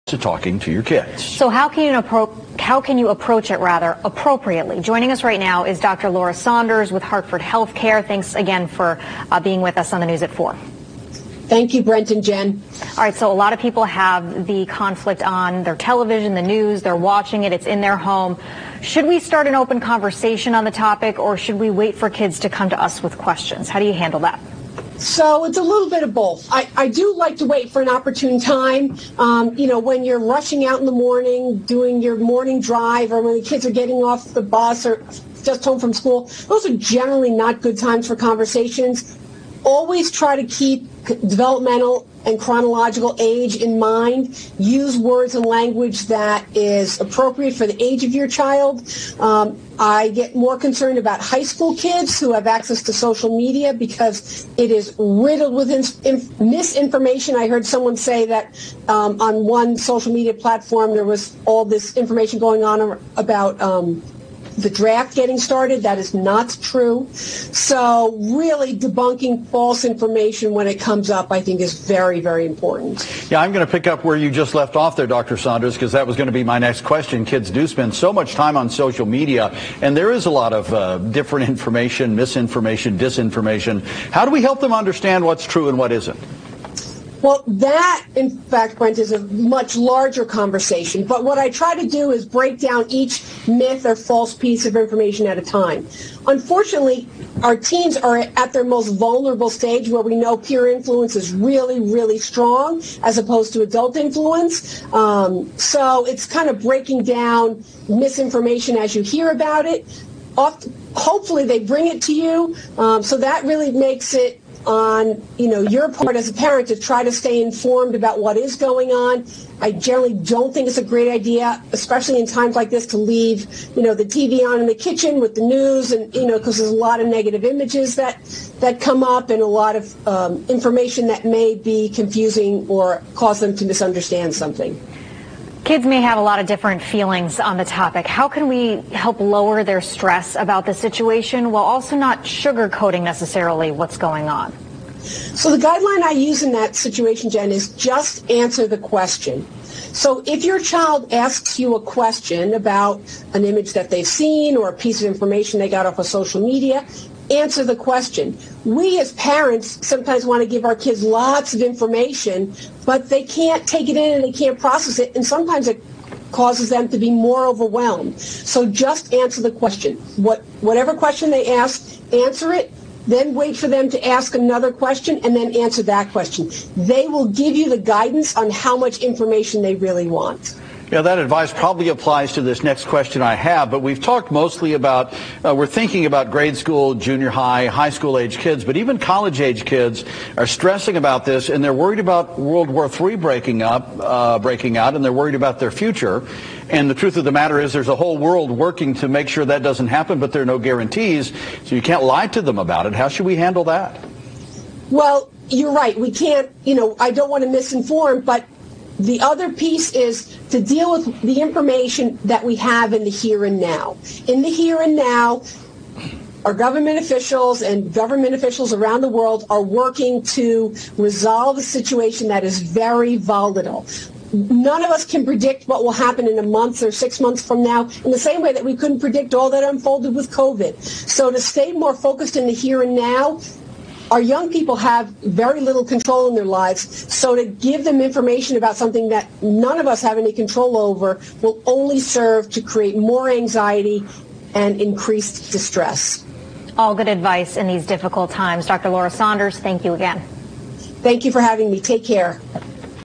to talking to your kids. So how can you approach it appropriately? Joining us right now is Dr. Laura Saunders with Hartford HealthCare. Thanks again for being with us on the News at 4. Thank you, Brent and Jen. All right, so a lot of people have the conflict on their television, the news, they're watching it, it's in their home. Should we start an open conversation on the topic, or should we wait for kids to come to us with questions? How do you handle that? So it's a little bit of both. I do like to wait for an opportune time. When you're rushing out in the morning, doing your morning drive, or when the kids are getting off the bus or just home from school, those are generally not good times for conversations. Always try to keep developmental and chronological age in mind. Use words and language that is appropriate for the age of your child. I get more concerned about high school kids who have access to social media because it is riddled with misinformation. I heard someone say that on one social media platform there was all this information going on about the draft getting started. That is not true. So really debunking false information when it comes up, I think, is very, very important. Yeah, I'm going to pick up where you just left off there, Dr. Saunders, because that was going to be my next question. Kids do spend so much time on social media, and there is a lot of different information, misinformation, disinformation. How do we help them understand what's true and what isn't? Well, that, in fact, Brent, is a much larger conversation. But what I try to do is break down each myth or false piece of information at a time. Unfortunately, our teens are at their most vulnerable stage where we know peer influence is really, really strong as opposed to adult influence. So it's kind of breaking down misinformation as you hear about it. Hopefully they bring it to you. So that really makes it on your part as a parent to try to stay informed about what is going on. I generally don't think it's a great idea, especially in times like this, to leave the TV on in the kitchen with the news, and because there's a lot of negative images that come up and a lot of information that may be confusing or cause them to misunderstand something. Kids may have a lot of different feelings on the topic. How can we help lower their stress about the situation while also not sugarcoating necessarily what's going on? So the guideline I use in that situation, Jen, is just answer the question. So if your child asks you a question about an image that they've seen or a piece of information they got off of social media, answer the question. We as parents sometimes want to give our kids lots of information, but they can't take it in and they can't process it, and sometimes it causes them to be more overwhelmed. So just answer the question. Whatever question they ask, answer it, then wait for them to ask another question, and then answer that question. They will give you the guidance on how much information they really want. Yeah, that advice probably applies to this next question I have, but we've talked mostly about, we're thinking about grade school, junior high school age kids, but even college age kids are stressing about this, and they're worried about World War III breaking out, and they're worried about their future. And the truth of the matter is there's a whole world working to make sure that doesn't happen, but there are no guarantees, so you can't lie to them about it. How should we handle that? Well, you're right. We can't, I don't want to misinform, but the other piece is to deal with the information that we have in the here and now. In the here and now, our government officials and government officials around the world are working to resolve a situation that is very volatile. None of us can predict what will happen in a month or 6 months from now, in the same way that we couldn't predict all that unfolded with COVID. So to stay more focused in the here and now, our young people have very little control in their lives, so to give them information about something that none of us have any control over will only serve to create more anxiety and increased distress. All good advice in these difficult times. Dr. Laura Saunders, thank you again. Thank you for having me. Take care.